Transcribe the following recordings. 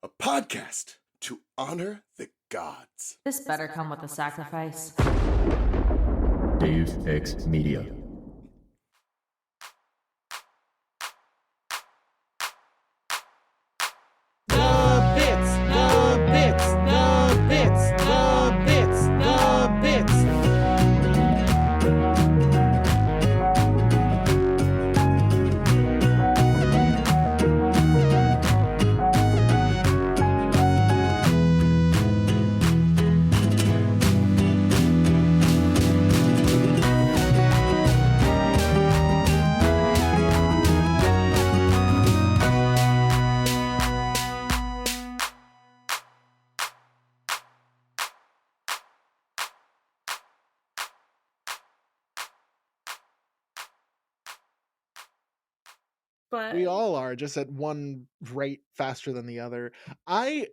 a podcast to honor the gods. This better come with a sacrifice. Dave X Media. But We all are, just at one rate faster than the other. I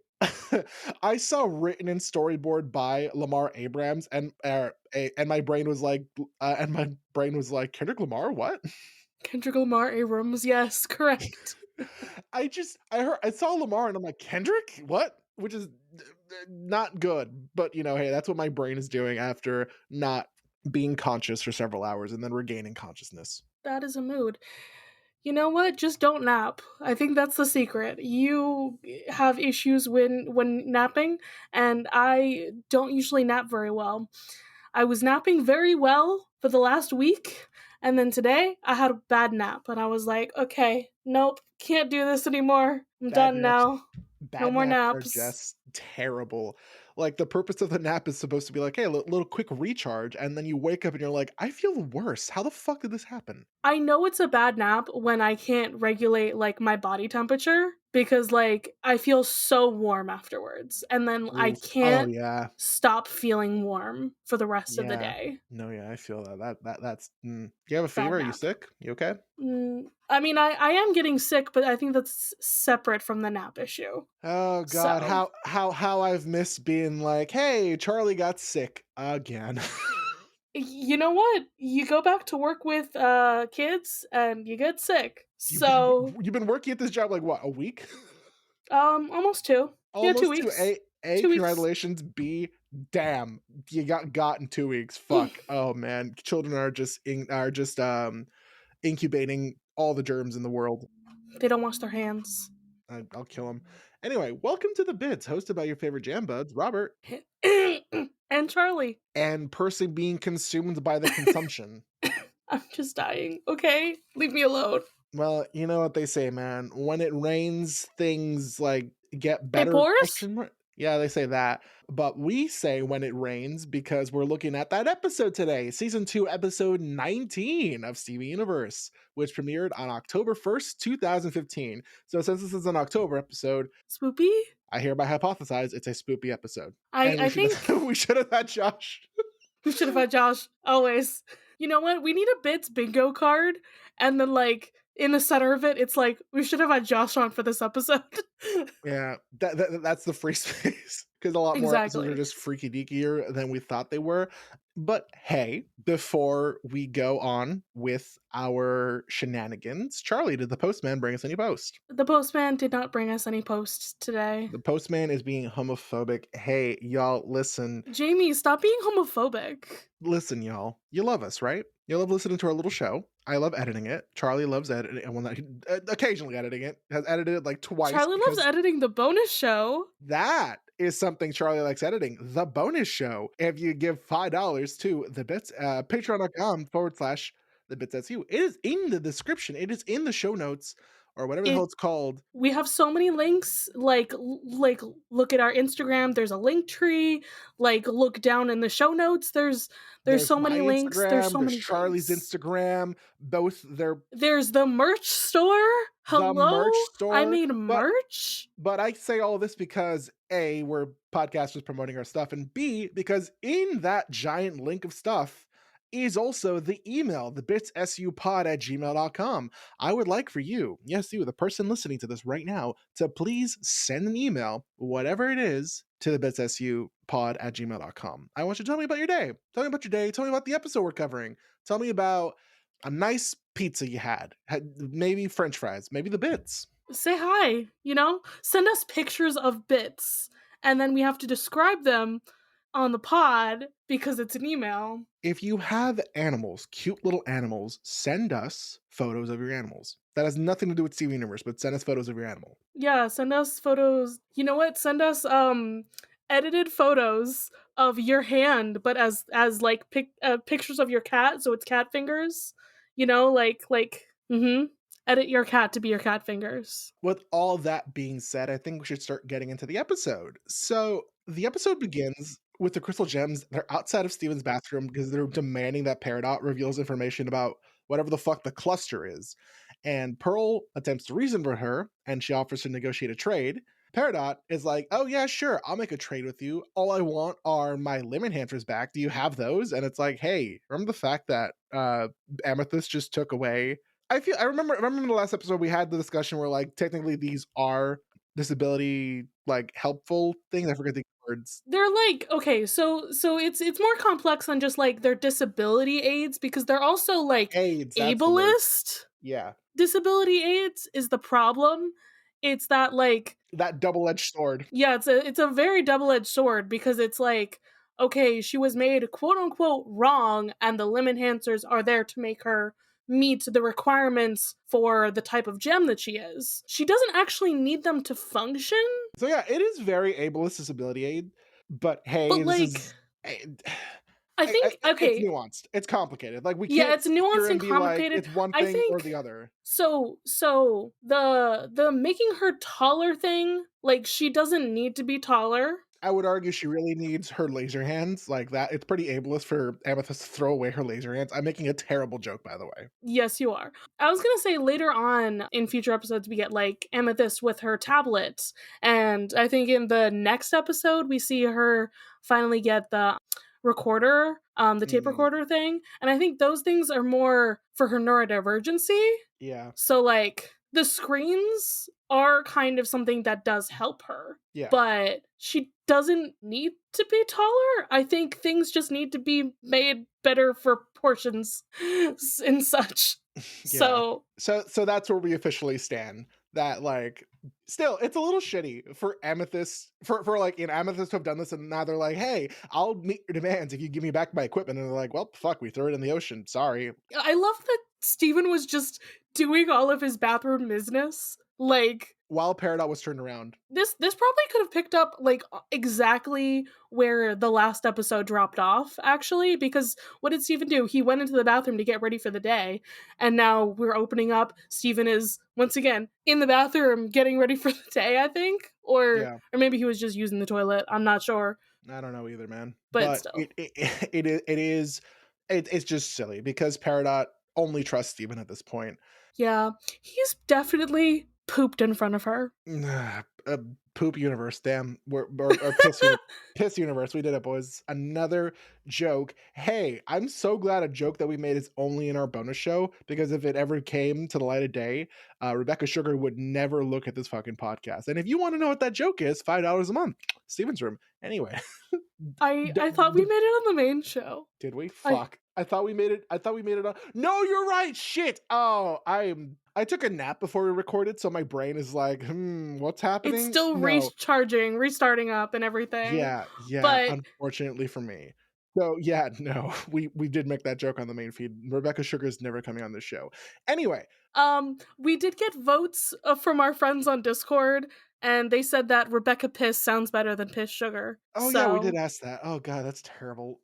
I saw written in storyboard by Lamar Abrams, and my brain was like, Kendrick Lamar, what? Kendrick Lamar Abrams, yes, correct. I saw Lamar, and I'm like, Kendrick, what? Which is not good, but hey, that's what my brain is doing after not being conscious for several hours and then regaining consciousness. That is a mood. You know what? Just don't nap. I think that's the secret. You have issues when napping, and I don't usually nap very well. I was napping very well for the last week, and then today I had a bad nap, and I was like, okay, nope, can't do this anymore. I'm done now. No more naps. Are just terrible. Like, the purpose of the nap is supposed to be like, hey, a little quick recharge, and then you wake up and you're like, I feel worse. How the fuck did this happen? I know it's a bad nap when I can't regulate like my body temperature because like I feel so warm afterwards, and then I can't stop feeling warm for the rest of the day. No, yeah, I feel that's you have a fever? Are you sick? You okay? I mean, I am getting sick, but I think that's separate from the nap issue. Oh god, how I've missed being like, hey, Charlie got sick again. You know what? You go back to work with kids and you get sick. So you've been working at this job like what, a week? Almost 2. Almost 2 weeks. A, congratulations. B, damn, you got in 2 weeks. Fuck. Oh man, children are just incubating all the germs in the world. They don't wash their hands. I'll kill them. Anyway, welcome to The Bits, hosted by your favorite jam buds, Robert. And Charlie. And person being consumed by the consumption. I'm just dying. Okay? Leave me alone. Well, you know what they say, man. When it rains, things like get better. It pours? Yeah, they say that. But we say when it rains because we're looking at that episode today, season 2, episode 19 of Steven Universe, which premiered on October 1st, 2015. So since this is an October episode, spoopy? I hereby hypothesize it's a spoopy episode. I think we should have had Josh. We should have had Josh, always. You know what? We need a Bits bingo card, and then like in the center of it, it's like, we should have had Josh on for this episode. Yeah, that's the free space. Because a lot more episodes are just freaky deakier than we thought they were. But hey, before we go on with our shenanigans, Charlie, did the postman bring us any post? The postman did not bring us any posts today. The postman is being homophobic. Hey, y'all, listen. Jamie, stop being homophobic. Listen, y'all. You love us, right? You love listening to our little show. I love editing it. Charlie loves editing it. Well, not occasionally editing it. Has edited it like twice. Charlie loves editing the bonus show. That is something Charlie likes editing. The bonus show. If you give $5 to the bits, patreon.com/thebitssupod. It is in the description. It is in the show notes, or whatever the hell it's called. We have so many links. Like look at our Instagram. There's a link tree. Like, look down in the show notes. There's so many links. There's so many. Charlie's links. Instagram. Both There's the merch store. Hello, the merch store. I made merch. But I say all this because A, we're podcasters promoting our stuff, and B, because in that giant link of stuff is also the email, thebitssupod@gmail.com. I would like for you, yes, you, the person listening to this right now, to please send an email, whatever it is, to thebitssupod@gmail.com. I want you to tell me about your day. Tell me about your day. Tell me about the episode we're covering. Tell me about a nice pizza you had maybe French fries, maybe the bits. Say hi, you know? Send us pictures of bits, and then we have to describe them on the pod because it's an email. If you have animals, cute little animals, send us photos of your animals. That has nothing to do with Steven Universe, but send us photos of your animal. Yeah, send us photos. You know what? Send us edited photos of your hand, but as like pictures of your cat, so it's cat fingers. You know, edit your cat to be your cat fingers. With all that being said, I think we should start getting into the episode. So the episode begins with the crystal gems. They're outside of Steven's bathroom because they're demanding that Peridot reveals information about whatever the fuck the cluster is. And Pearl attempts to reason with her, and she offers to negotiate a trade. Peridot is like, oh yeah, sure, I'll make a trade with you. All I want are my limb enhancers back. Do you have those? And it's like, hey, remember the fact that Amethyst just took away I remember in the last episode we had the discussion where like technically these are disability like helpful things. I forget the words. They're like, okay, so it's more complex than just like their disability aids because they're also like AIDS, that's the word. ableist Yeah. disability aids is the problem. It's that like That double-edged sword. yeah, it's a very double-edged sword because it's like, okay, she was made quote unquote wrong, and the limb enhancers are there to make her meet the requirements for the type of gem that she is. She doesn't actually need them to function. So yeah, it is very ableist disability aid, but hey, But this like is I think it's okay, nuanced. It's complicated. Like we yeah, can't it's sit here nuanced and and be like complicated. it's one I thing or think the other. so the making her taller thing, like she doesn't need to be taller. I would argue she really needs her laser hands like that. It's pretty ableist for Amethyst to throw away her laser hands. I'm making a terrible joke, by the way. Yes, you are. I was gonna say later on in future episodes we get like Amethyst with her tablet, and I think in the next episode we see her finally get the recorder, the tape Mm, recorder thing, and I think those things are more for her neurodivergency. yeah, So like the screens are kind of something that does help her, yeah. but she doesn't need to be taller. I think things just need to be made better for portions and such. Yeah. So So that's where we officially stand. That like still it's a little shitty for Amethyst for like in Amethyst to have done this and now they're like, hey, I'll meet your demands if you give me back my equipment. And they're like, well, fuck, we threw it in the ocean. Sorry. I love that Steven was just doing all of his bathroom business. Like While Peridot was turned around. this probably could have picked up like exactly where the last episode dropped off actually, because what did Steven do? He went into the bathroom to get ready for the day, and now we're opening up. Steven is once again in the bathroom getting ready for the day, I think, Yeah. or maybe he was just using the toilet. I'm not sure, I don't know either, man. but But still. it's just silly because Peridot only trusts Steven at this point. Yeah, he's definitely pooped in front of her. A poop universe, damn. Or piss, piss universe. We did it, boys. Another joke. Hey, I'm so glad a joke that we made is only in our bonus show because if it ever came to the light of day, Rebecca Sugar would never look at this fucking podcast. And if you want to know what that joke is, $5 a month. Steven's room. Anyway, I thought we made it on the main show. did we? I Fuck. I thought we made it. I thought we made it on. No, you're right. Shit. Oh, I took a nap before we recorded, so my brain is like, what's happening? It's still No. recharging, restarting up and everything. Yeah, But unfortunately for me. So yeah, no, we did make that joke on the main feed. Rebecca Sugar is never coming on this show. Anyway, we did get votes from our friends on Discord, and they said that Rebecca Piss sounds better than Piss Sugar. oh yeah, we did ask that. Oh god, that's terrible.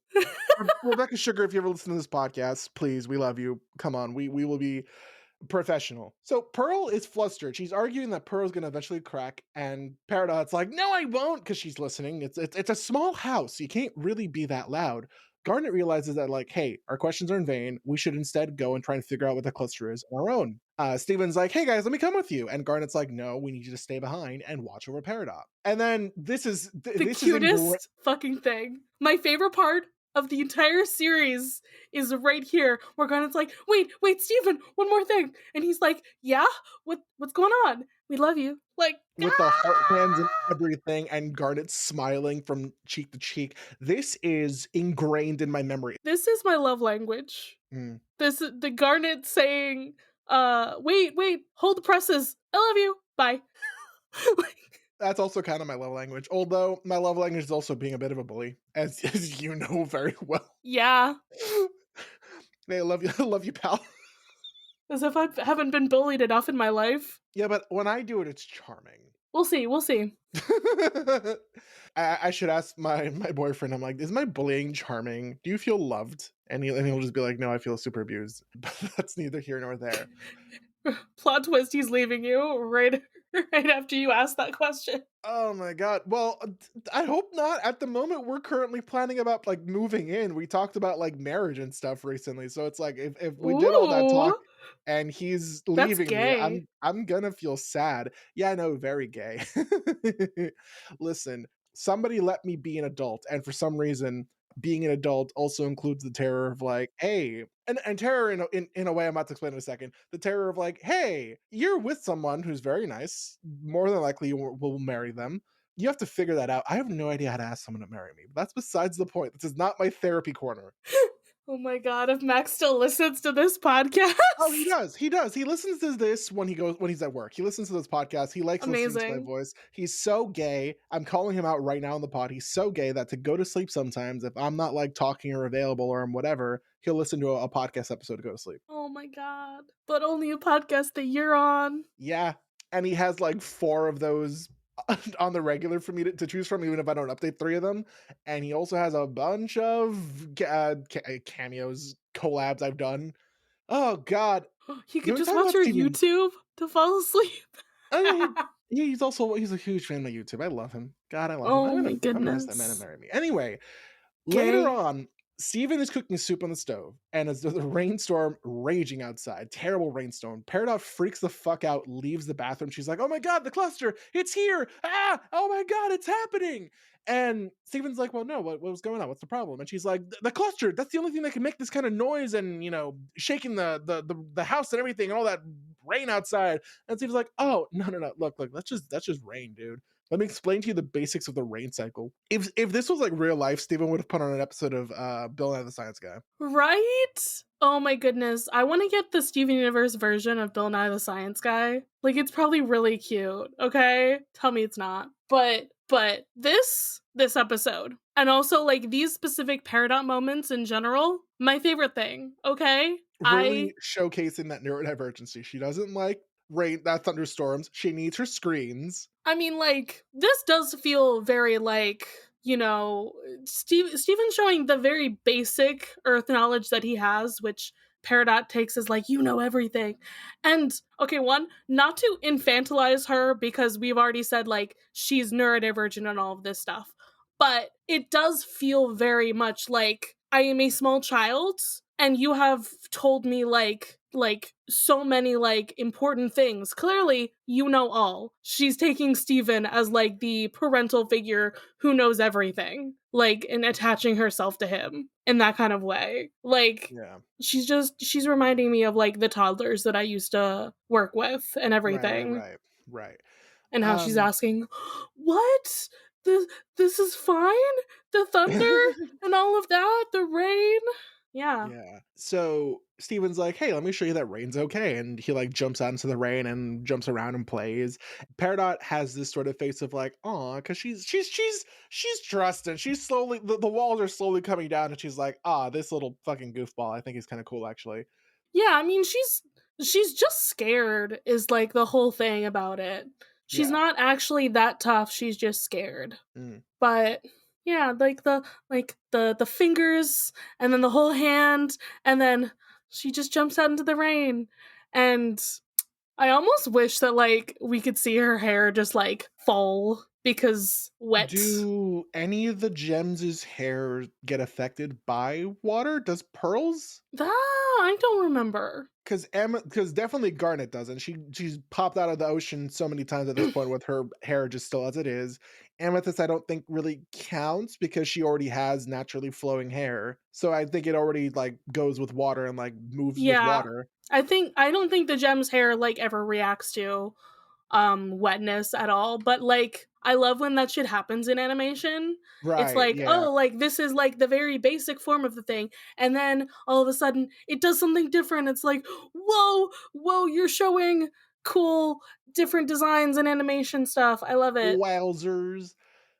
Rebecca Sugar, if you ever listen to this podcast, please, we love you. Come on, we will be professional. So Pearl is flustered. She's arguing that Pearl's gonna eventually crack, and Peridot's like, "No, I won't," because she's listening. It's a small house. You can't really be that loud. Garnet realizes that, like, hey, our questions are in vain. We should instead go and try and figure out what the cluster is on our own. Steven's like, hey guys, let me come with you. And Garnet's like, no, we need you to stay behind and watch over Peridot. And then this is the cutest fucking thing. My favorite part of the entire series is right here, where Garnet's like, wait, Steven, one more thing. And he's like, yeah? What's going on? We love you. Like, with the heart hands and everything, and Garnet smiling from cheek to cheek. This is ingrained in my memory. This is my love language. The Garnet saying, wait, hold the presses. I love you. Bye. Like, That's also kind of my love language. Although my love language is also being a bit of a bully, as you know very well. yeah. Hey, I love you, I love you, pal. As if I haven't been bullied enough in my life. Yeah, but when I do it, it's charming. We'll see. We'll see. I should ask my boyfriend. I'm like, is my bullying charming? Do you feel loved? And he'll just be like, no, I feel super abused. But that's neither here nor there. Plot twist, he's leaving you right after you ask that question. Oh my god. Well, I hope not. At the moment, we're currently planning about like moving in. We talked about like marriage and stuff recently. So it's like if we did all that Ooh, talk and he's that's leaving me, gay. I'm gonna feel sad. Yeah, I know, very gay. Listen, somebody let me be an adult, and for some reason, being an adult also includes the terror of like, hey, and terror in a way I'm about to explain in a second. The terror of like, hey, you're with someone who's very nice. More than likely, you will marry them. You have to figure that out. I have no idea how to ask someone to marry me. But that's besides the point. This is not my therapy corner. Oh my god, if Max still listens to this podcast. Oh, he does. He does. He listens to this when he's at work. He listens to this podcast. He likes listening to my Amazing. voice. He's so gay. I'm calling him out right now in the pod. He's so gay that to go to sleep sometimes, if I'm not like talking or available or whatever, he'll listen to a podcast episode to go to sleep. Oh my god. But only a podcast that you're on. Yeah. And he has like 4 of those on the regular for me to choose from, even if I don't update 3 of them. And he also has a bunch of cameos, collabs I've done. Oh God. He You could want to just talk watch about your Steven? YouTube to fall asleep. Oh yeah, he's a huge fan of YouTube. I love him. God, I love him. Oh my I'm gonna ask that man to goodness. marry me. Anyway, later Gay. on, Steven is cooking soup on the stove, and as there's a rainstorm raging outside, terrible rainstorm. Peridot freaks the fuck out, leaves the bathroom. She's like, "Oh my god, the cluster! It's here! Ah! Oh my god, it's happening!" And Steven's like, "Well, no, what was going on? What's the problem?" And she's like, "The cluster. That's the only thing that can make this kind of noise and shaking the house and everything and all that rain outside." And Steven's like, "Oh no, look, that's just rain, dude." Let me explain to you the basics of the rain cycle. If this was like real life, Steven would have put on an episode of Bill Nye the Science Guy. Right? Oh my goodness. I want to get the Steven Universe version of Bill Nye the Science Guy. Like, it's probably really cute, okay? Tell me it's not. But this episode, and also like these specific Peridot moments in general, my favorite thing, okay? Really showcasing that neurodivergency. She doesn't like rain, that thunderstorms. She needs her screens. I mean, like, this does feel very like, Steven's showing the very basic Earth knowledge that he has, which Peridot takes as like, everything. And, okay, one, not to infantilize her, because we've already said, like, she's neurodivergent and all of this stuff. But it does feel very much like I am a small child, and you have told me, like so many like important things. Clearly, you know all. She's taking Steven as like the parental figure who knows everything, like, and attaching herself to him in that kind of way. Like, Yeah. she's reminding me of like the toddlers that I used to work with and everything. Right. And how she's asking, "What? This is fine? The thunder and all of that, the rain?" Yeah. Yeah. So Steven's like, "Hey, let me show you that rain's okay." And he like jumps out into the rain and jumps around and plays. Peridot has this sort of face of like, "Aw," because she's trusting. She's slowly the walls are slowly coming down, and she's like, "Ah, this little fucking goofball. I think he's kind of cool, actually." Yeah, I mean, she's just scared is like the whole thing about it. She's Yeah. not actually that tough, she's just scared. Mm. But yeah, the fingers and then the whole hand, and then she just jumps out into the rain. And I almost wish that like we could see her hair just like fall because wet. Do any of the gems' hair get affected by water? Does Pearl's? That I don't remember. Because definitely Garnet doesn't. She's popped out of the ocean so many times at this point with her hair just still as it is. Amethyst, I don't think really counts because she already has naturally flowing hair. So I think it already like goes with water and like moves with water. I don't think the gem's hair like ever reacts to wetness at all, but like I love when that shit happens in animation. It's Right. like, Yeah. oh, like this is like the very basic form of the thing, and then all of a sudden it does something different. It's like, whoa, you're showing cool, different designs and animation stuff. I love it. Wowzers.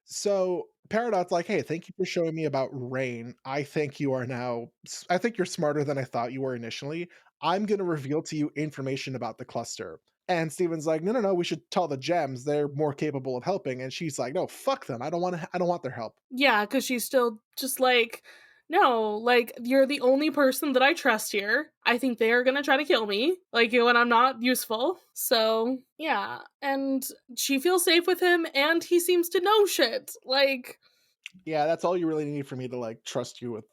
So Paradox like, hey, thank you for showing me about rain. I think you are now I think you're smarter than I thought you were initially. I'm gonna reveal to you information about the cluster. And Steven's like, no, no, no, we should tell the gems. They're more capable of helping. And she's like, no, fuck them. I don't want their help. Yeah, because she's still just like, no, like, you're the only person that I trust here. I think they are gonna try to kill me, like, when I'm not useful. So, yeah. And she feels safe with him, and he seems to know shit. Like, Yeah, that's all you really need for me to like trust you with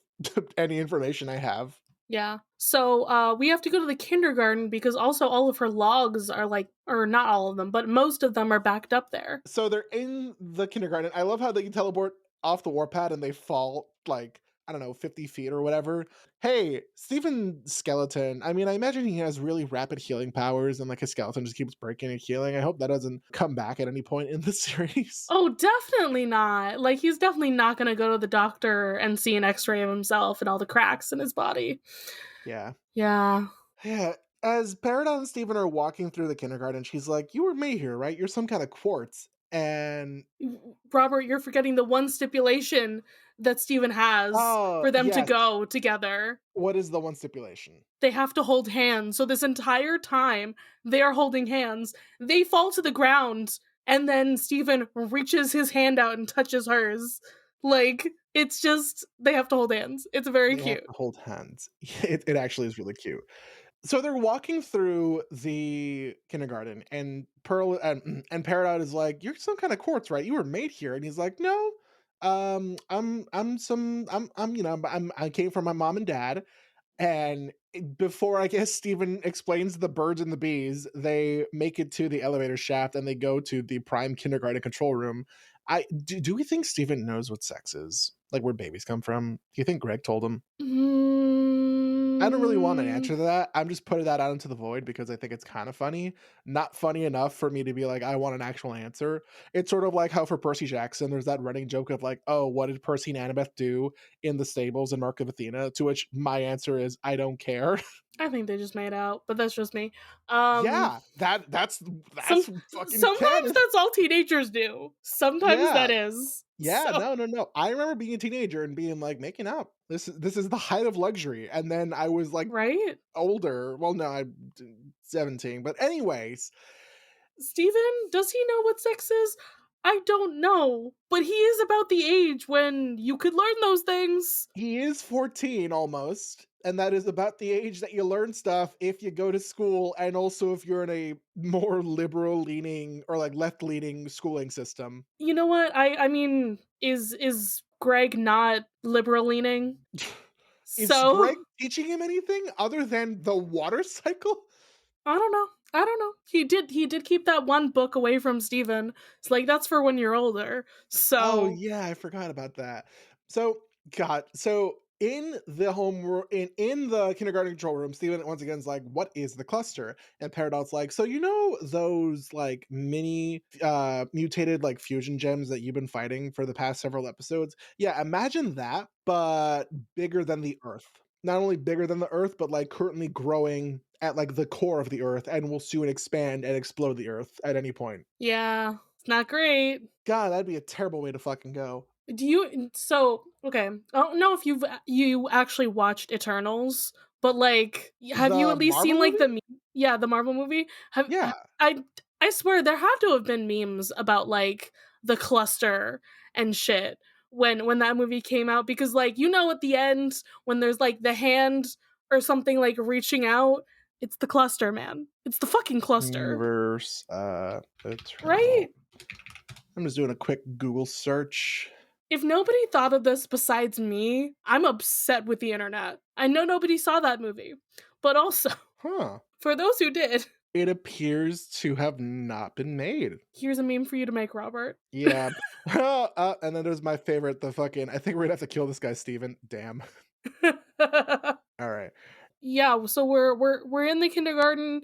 any information I have. yeah. So, we have to go to the kindergarten because also all of her logs are like, or not all of them, but most of them are backed up there. So they're in the kindergarten. I love how they can teleport off the warpad and they fall like, I don't know, 50 feet or whatever. Hey, Steven Skeleton. I mean, I imagine he has really rapid healing powers and like his skeleton just keeps breaking and healing. I hope that doesn't come back at any point in the series. Oh, definitely not. Like, he's definitely not gonna go to the doctor and see an x-ray of himself and all the cracks in his body. Yeah. Yeah. Yeah. As Peridot and Steven are walking through the kindergarten, she's like, you were made here, right? You're some kind of quartz. And Robert, you're forgetting the one stipulation that Steven has oh, for them to yes. go together. What is the one stipulation? They have to hold hands. So this entire time they are holding hands. They fall to the ground and then Steven reaches his hand out and touches hers. Like, it's just they have to hold hands. It's very They have cute. to hold hands. It actually is really cute. So they're walking through the kindergarten, and Pearl and Peridot is like, "You're some kind of quartz, right? You were made here." And he's like, "No, I'm you know I came from my mom and dad." And before I guess Steven explains the birds and the bees, they make it to the elevator shaft and they go to the prime kindergarten control room. Do we think Steven knows what sex is? Like where babies come from? Do you think Greg told him? I don't really want an Mm, answer to that. I'm just putting that out into the void because I think it's kind of funny. Not funny enough for me to be like, I want an actual answer. It's sort of like how for Percy Jackson, there's that running joke of like, oh, what did Percy and Annabeth do in the stables in Mark of Athena? To which my answer is, I don't care. I think they just made out, but that's just me. Um Yeah, that's some fucking sometimes canon. that's all teenagers do. Sometimes Yeah. that is. Yeah, So, no, no, no. I remember being a teenager and being like making out. This is the height of luxury. And then I was like right? older. Well, no, I'm 17. But anyways, Steven, does he know what sex is? I don't know, but he is about the age when you could learn those things. he is 14 almost. And that is about the age that you learn stuff if you go to school and also if you're in a more liberal leaning or like left leaning schooling system. You know what? I mean, is Greg not liberal leaning? Is So, Greg teaching him anything other than the water cycle? I don't know. I don't know. He did keep that one book away from Steven. It's like that's for when you're older. Oh So, yeah, I forgot about that. So God, so in the in the kindergarten control room, Steven once again is like, "What is the cluster?" And Peridot's like, "So you know those like mini mutated like fusion gems that you've been fighting for the past several episodes? Yeah, imagine that, but bigger than the Earth. Not only bigger than the Earth, but like currently growing at like the core of the Earth, and will soon expand and explode the Earth at any point." yeah, it's not great. God, that'd be a terrible way to fucking go. Do you so okay, I don't know if you actually watched Eternals, but, like, have you The at least seen, Marvel like, movie? yeah, the Marvel movie? Yeah. I swear there had to have been memes about, like, the cluster and shit when that movie came out because, like, at the end when there's, like, the hand or something, like, reaching out, it's the cluster, man. It's the fucking cluster, Universe, Eternal. right? I'm just doing a quick Google search. If nobody thought of this besides me, I'm upset with the internet. I know nobody saw that movie. But also, Huh. for those who did, It appears to have not been made. here's a meme for you to make, Robert. Yeah. And then there's my favorite, the fucking, I think we're gonna have to kill this guy, Steven. Damn. All right. Yeah, so we're in the kindergarten.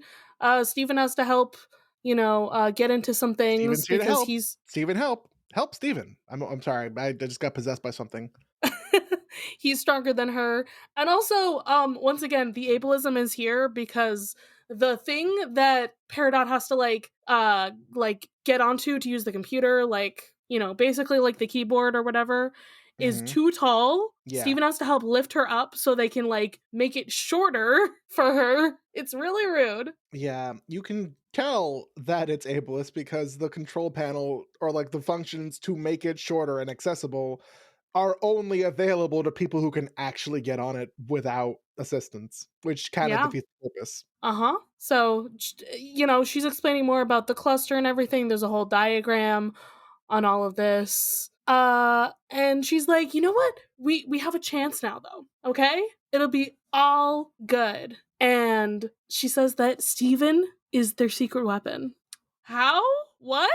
Stephen has to help, get into some things Steven's here to because help. he's Steven, help. Help Steven. I'm sorry. I just got possessed by something. he's stronger than her. And also, once again, the ableism is here because the thing that Peridot has to like get onto to use the computer, like, you know, basically like the keyboard or whatever, is Mhm. too tall. Yeah. Steven has to help lift her up so they can like make it shorter for her. It's really rude. Yeah, you can tell that it's ableist because the control panel or like the functions to make it shorter and accessible are only available to people who can actually get on it without assistance, which kind of Yeah. defeats the purpose. Uh-huh. So, you know, she's explaining more about the cluster and everything. There's a whole diagram on all of this. And she's like, "You know what? We have a chance now though. Okay? It'll be all good." And she says that Steven is their secret weapon. How? What?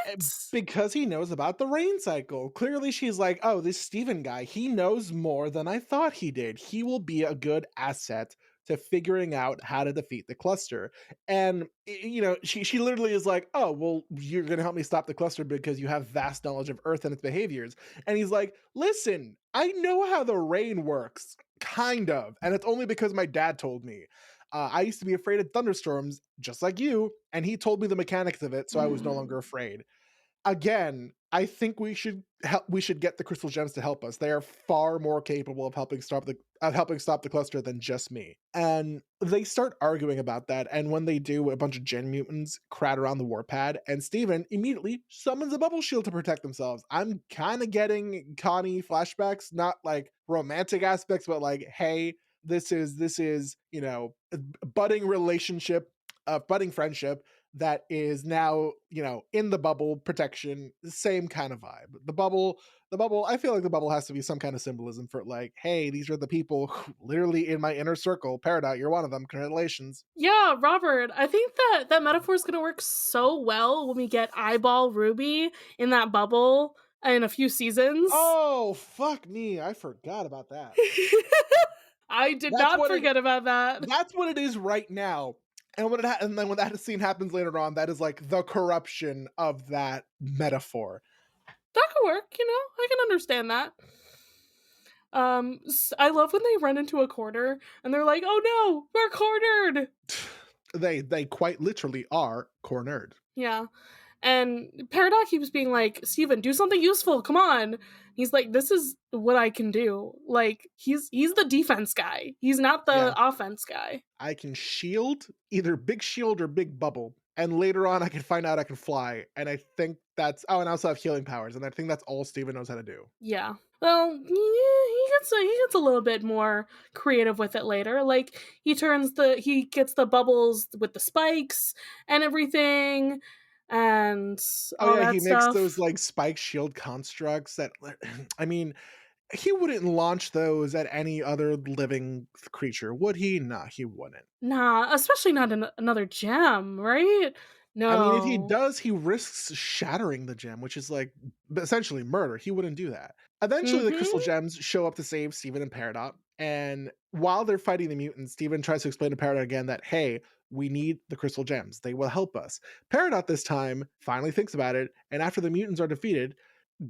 Because he knows about the rain cycle. Clearly, she's like, oh, this Steven guy, he knows more than I thought he did. He will be a good asset to figuring out how to defeat the cluster. And, you know, she literally is like, oh, well, you're going to help me stop the cluster because you have vast knowledge of Earth and its behaviors. And he's like, listen, I know how the rain works, kind of. And it's only because my dad told me. I used to be afraid of thunderstorms, just like you, and he told me the mechanics of it, so I was no longer afraid. Again, I think we should get the crystal gems to help us. They are far more capable of helping stop the cluster than just me. And they start arguing about that, and when they do, a bunch of gen mutants crowd around the warpad, and Steven immediately summons a bubble shield to protect themselves. I'm kind of getting Connie flashbacks, not like romantic aspects, but like, hey, this is, you know, a budding relationship, budding friendship that is now, you know, in the bubble protection, same kind of vibe. The bubble, I feel like the bubble has to be some kind of symbolism for like, hey, these are the people who, literally in my inner circle. Peridot, you're one of them. Congratulations. Yeah, Robert, I think that metaphor is going to work so well when we get Eyeball Ruby in that bubble in a few seasons. Oh, fuck me. I forgot about that. I did That's not what it forget about that. that's what it is right now. And then when that scene happens later on, that is like the corruption of that metaphor. That could work, you know? I can understand that. I love when they run into a corner and they're like, "Oh no, we're cornered." They quite literally are cornered. Yeah. And Peridot keeps being like, "Steven, do something useful. Come on." He's like, "This is what I can do." Like, he's the defense guy. He's not the Yeah. offense guy. I can shield, either big shield or big bubble. And later on I can find out I can fly. And I think that's and I also have healing powers, and I think that's all Steven knows how to do. Yeah. Well, yeah, he gets a little bit more creative with it later. Like he gets the bubbles with the spikes and everything and Oh all yeah, that he makes those stuff. like spike shield constructs that I mean, he wouldn't launch those at any other living creature, would he? Nah, he wouldn't. Nah, especially not another gem, right? I mean, if he No. does, he risks shattering the gem, which is like essentially murder. He wouldn't do that. Eventually, the crystal Mhm. gems show up to save Steven and Peridot. And while they're fighting the mutants, Steven tries to explain to Peridot again that, hey, we need the crystal gems. They will help us. Peridot this time finally thinks about it. And after the mutants are defeated,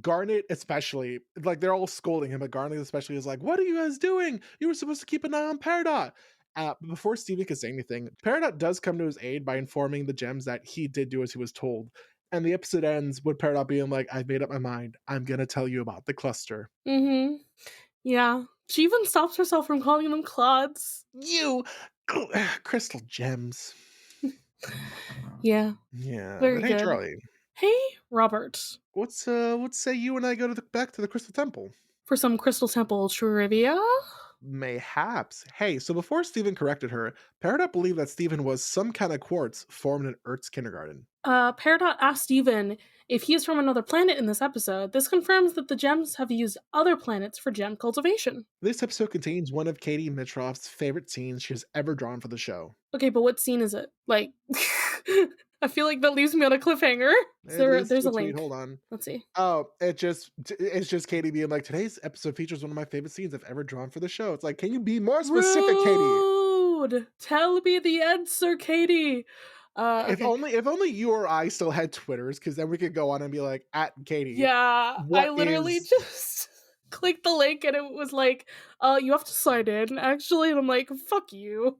Garnet especially, like they're all scolding him, but Garnet especially is like, "What are you guys doing? You were supposed to keep an eye on Peridot." But before Steven could say anything, Peridot does come to his aid by informing the gems that he did do as he was told. And the episode ends with Peridot being like, "I've made up my mind. I'm gonna tell you about the cluster." Mhm. Yeah. She even stops herself from calling them clods. You crystal gems. Yeah. Yeah, but Very hey, good. Charlie, Hey, Robert, what say you and I go to back to the Crystal Temple? for some Crystal Temple trivia. Mayhaps. Hey, so before Stephen corrected her, Peridot believed that Stephen was some kind of quartz formed in Earth's kindergarten. Peridot asked Steven if he is from another planet in this episode. This confirms that the gems have used other planets for gem cultivation. This episode contains one of Katie Mitroff's favorite scenes she has ever drawn for the show. Okay, but what scene is it? Like, I feel like that leaves me on a cliffhanger. It leads There's to a a tweet. link. Hold on. Let's see. Oh, it's just Katie being like, today's episode features one of my favorite scenes I've ever drawn for the show. It's like, can you be more specific, Katie? Rude! Tell me the answer, Katie. Okay. If only you or I still had Twitters, because then we could go on and be like, at Katie, Yeah, I what literally is just clicked the link and it was like, you have to sign in, actually. And I'm like, fuck you.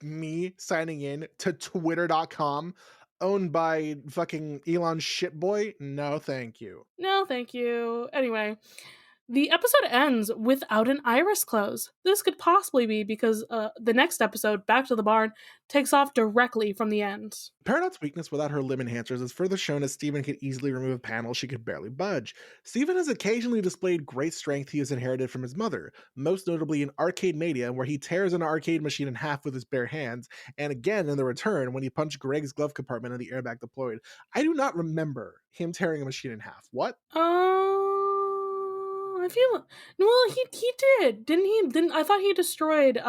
Me signing in to twitter.com owned by fucking Elon shitboy? No, thank you. No, thank you. Anyway, the episode ends without an iris close. This could possibly be because the next episode, Back to the Barn, takes off directly from the end. Peridot's weakness without her limb enhancers is further shown as Steven could easily remove a panel she could barely budge. Steven has occasionally displayed great strength he has inherited from his mother, most notably in Arcade Mania, where he tears an arcade machine in half with his bare hands, and again in The Return when he punched Greg's glove compartment and the airbag deployed. I do not remember him tearing a machine in half. What? I feel well. He did, didn't he? Didn't I thought he destroyed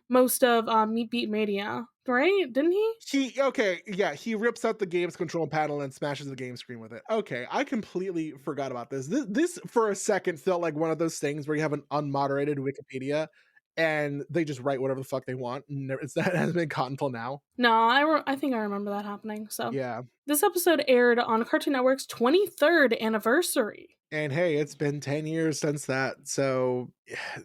most of Meat Beat Mania, right? Didn't he? He rips out the game's control panel and smashes the game screen with it. Okay, I completely forgot about this. This for a second felt like one of those things where you have an unmoderated Wikipedia and they just write whatever the fuck they want. That hasn't been caught until now. No, I think I remember that happening. So yeah, this episode aired on Cartoon Network's 23rd anniversary. And hey, it's been 10 years since that, so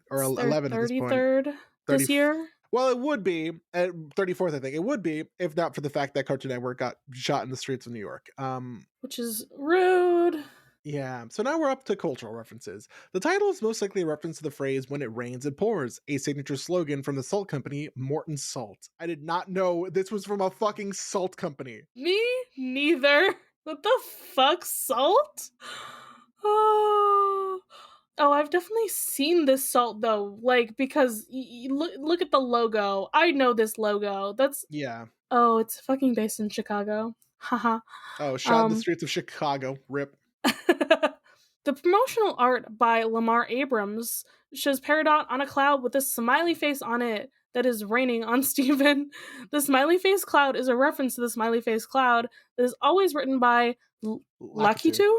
or It's 11 at this point. 33rd this year. Well, it would be at 34th, I think. It would be if not for the fact that Cartoon Network got shot in the streets of New York. Which is rude. Yeah, so now we're up to cultural references. The title is most likely a reference to the phrase "when it rains, it pours," a signature slogan from the salt company Morton Salt. I did not know this was from a fucking salt company. Me neither. What the fuck, salt? Oh, I've definitely seen this salt though, like because look at the logo. I know this logo. That's yeah. Oh, it's fucking based in Chicago. Haha. Oh, shot in the streets of Chicago. Rip. The promotional art by Lamar Abrams shows Peridot on a cloud with a smiley face on it that is raining on Steven. The smiley face cloud is a reference to the smiley face cloud that is always written by Lakitu,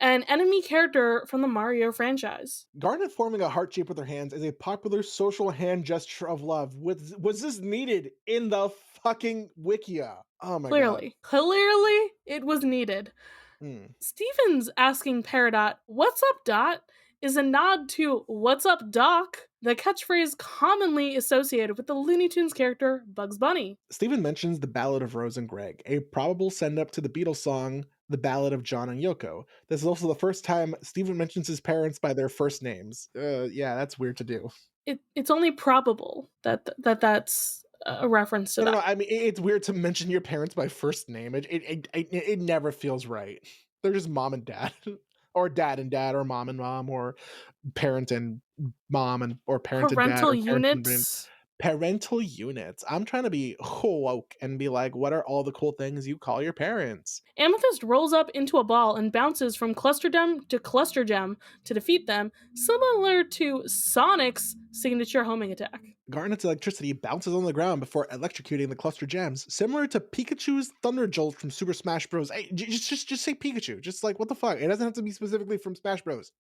an enemy character from the Mario franchise. Garnet forming a heart shape with her hands is a popular social hand gesture of love. Was this needed in the fucking Wikia? Oh my god. Clearly, it was needed. Steven's asking Peridot, "What's up, Dot?" is a nod to "What's up, Doc?" the catchphrase commonly associated with the Looney Tunes character Bugs Bunny. Steven mentions the Ballad of Rose and Greg, a probable send-up to the Beatles song The Ballad of John and Yoko. This is also the first time Steven mentions his parents by their first names. Yeah, that's weird to do. It's only probable that's a reference to that. No, I mean, it's weird to mention your parents by first name. It never feels right. They're just mom and dad, or dad and dad, or mom and mom, or parent and mom, or parent and dad. Parental units. Parental units. I'm trying to be woke and be like, what are all the cool things you call your parents? Amethyst rolls up into a ball and bounces from Cluster Gem to Cluster Gem to defeat them, similar to Sonic's signature homing attack. Garnet's electricity bounces on the ground before electrocuting the Cluster Gems, similar to Pikachu's Thunder Jolt from Super Smash Bros. Hey, just say Pikachu. Just like, what the fuck? It doesn't have to be specifically from Smash Bros.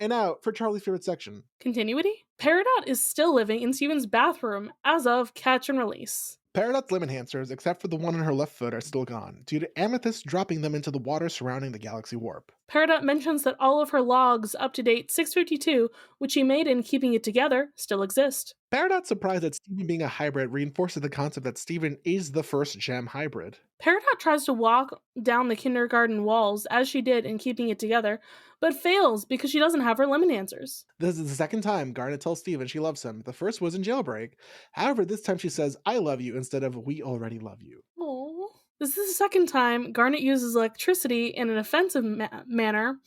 And now for Charlie's favorite section. Continuity? Peridot is still living in Steven's bathroom as of Catch and Release. Peridot's limb enhancers, except for the one on her left foot, are still gone, due to Amethyst dropping them into the water surrounding the galaxy warp. Peridot mentions that all of her logs up to date 652, which she made in Keeping It Together, still exist. Peridot's surprised that Steven being a hybrid reinforces the concept that Steven is the first gem hybrid. Peridot tries to walk down the kindergarten walls, as she did in Keeping It Together, but fails because she doesn't have her limb enhancers. This is the second time Garnet tells Steven she loves him. The first was in Jailbreak. However, this time she says, "I love you," instead of "we already love you." Aww. This is the second time Garnet uses electricity in an offensive manner,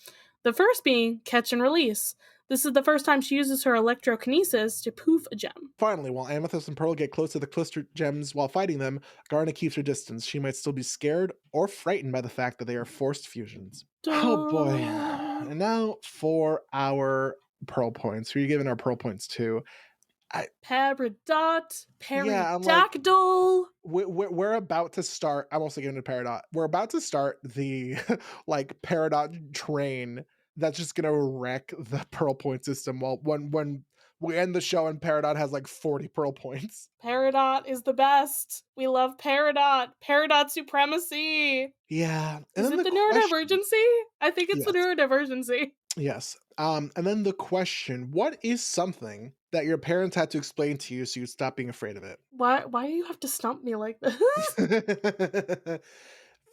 the first being Catch and Release. This is the first time she uses her electrokinesis to poof a gem. Finally, while Amethyst and Pearl get close to the cluster gems while fighting them, Garnet keeps her distance. She might still be scared or frightened by the fact that they are forced fusions. Oh boy. And now for our Pearl points. Who are you giving our Pearl points to? Peridot, Peridactyl. We're about to start. I'm also giving it to Peridot. We're about to start the like Peridot train that's just gonna wreck the Pearl point system. When we end the show and Peridot has like 40 Pearl points. Peridot is the best. We love Peridot. Peridot supremacy. Yeah. Is it the neurodivergency? I think it's the neurodivergency. Yes. And then the question, what is something that your parents had to explain to you so you stop being afraid of it? Why do you have to stump me like this?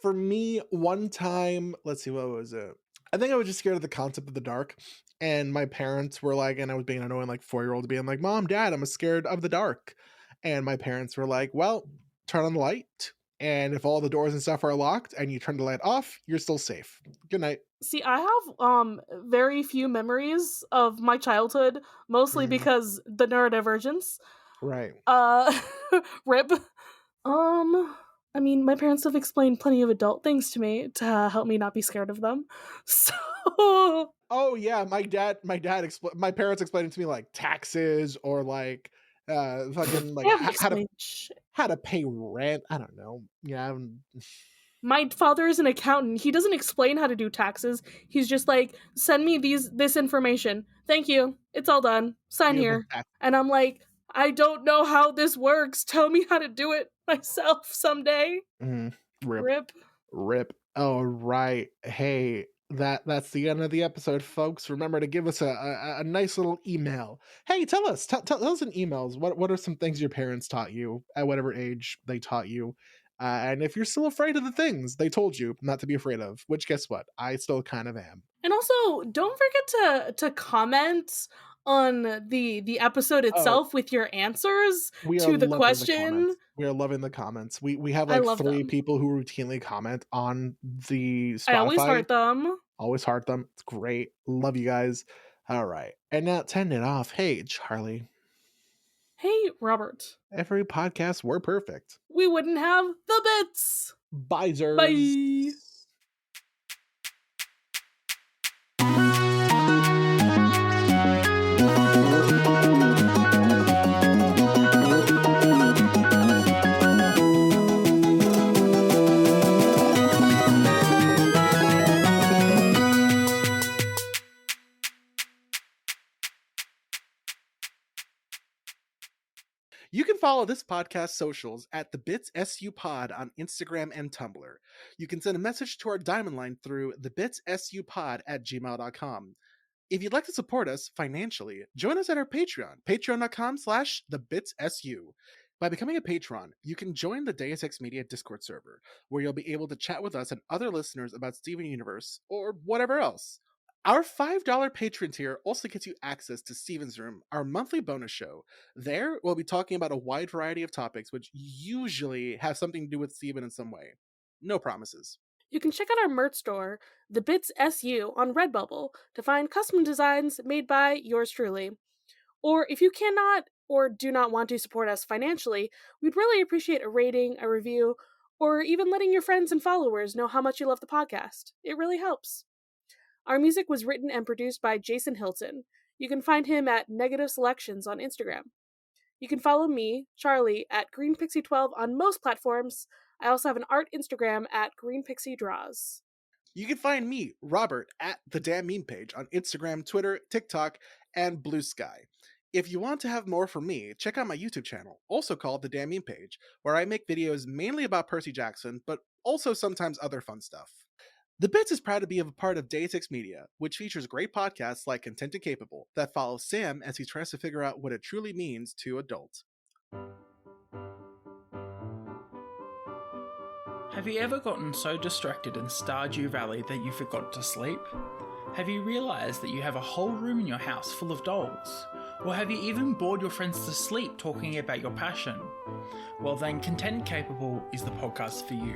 For me, one time, let's see, what was it? I think I was just scared of the concept of the dark. And my parents were like, and I was being annoying, like 4-year-old, being like, Mom, Dad, I'm scared of the dark. And my parents were like, well, turn on the light. And if all the doors and stuff are locked and you turn the light off, you're still safe. Good night. See, I have very few memories of my childhood, mostly Mhm. because the neurodivergence. Right. Uh rip. I mean, my parents have explained plenty of adult things to me to help me not be scared of them. So Oh yeah, my parents explained it to me like taxes or like fucking they like haven't how to explained shit. pay rent. I don't know. Yeah, My father is an accountant. He doesn't explain how to do taxes. He's just like, send me this information. Thank you. It's all done. Sign we have a here. And I'm like, I don't know how this works. Tell me how to do it myself someday. rip. Rip. Rip. Oh right. Hey, that's the end of the episode, folks. Remember to give us a nice little email. Hey, tell us in emails what are some things your parents taught you at whatever age they taught you. And if you're still afraid of the things they told you not to be afraid of, which guess what? I still kind of am. And also, don't forget to comment on the episode Oh, itself with your answers we are to the loving the question. comments. We are loving the comments. We have I like love 3 them. people who routinely comment on the I always Spotify. heart them. Always heart them. It's great. Love you guys. All right. And now to end it off, hey, Charlie, Hey, Robert. every podcast, we're perfect. We wouldn't have the bits. Bizers. Bye. You can follow this podcast socials at thebitssupod on Instagram and Tumblr. You can send a message to our diamond line through thebitssupod@gmail.com. If you'd like to support us financially, join us at our Patreon, patreon.com/thebitsu. By becoming a patron, you can join the Deus Ex Media Discord server, where you'll be able to chat with us and other listeners about Steven Universe, or whatever else. Our $5 patron tier also gets you access to Steven's Room, our monthly bonus show. There, we'll be talking about a wide variety of topics, which usually have something to do with Steven in some way. No promises. You can check out our merch store, The Bits SU, on Redbubble to find custom designs made by yours truly. Or if you cannot or do not want to support us financially, we'd really appreciate a rating, a review, or even letting your friends and followers know how much you love the podcast. It really helps. Our music was written and produced by Jason Hilton. You can find him at Negative Selections on Instagram. You can follow me, Charlie, at GreenPixie12 on most platforms. I also have an art Instagram at GreenPixieDraws. You can find me, Robert, at the Damn Meme Page on Instagram, Twitter, TikTok, and Blue Sky. If you want to have more from me, check out my YouTube channel, also called the Damn Meme Page, where I make videos mainly about Percy Jackson, but also sometimes other fun stuff. The Bits is proud to be a part of Deus Ex Media, which features great podcasts like Content and Capable that follow Sam as he tries to figure out what it truly means to adult. Have you ever gotten so distracted in Stardew Valley that you forgot to sleep? Have you realised that you have a whole room in your house full of dolls? Or have you even bored your friends to sleep talking about your passion? Well then, Content Capable is the podcast for you.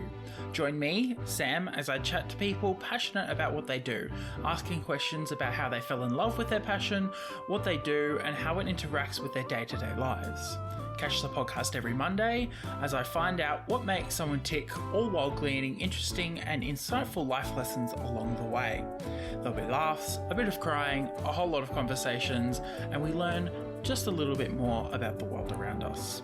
Join me, Sam, as I chat to people passionate about what they do, asking questions about how they fell in love with their passion, what they do, and how it interacts with their day-to-day lives. Catch the podcast every Monday as I find out what makes someone tick, all while gleaning interesting and insightful life lessons along the way. There'll be laughs, a bit of crying, a whole lot of conversations, and we learn just a little bit more about the world around us.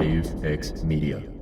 Dave X Media.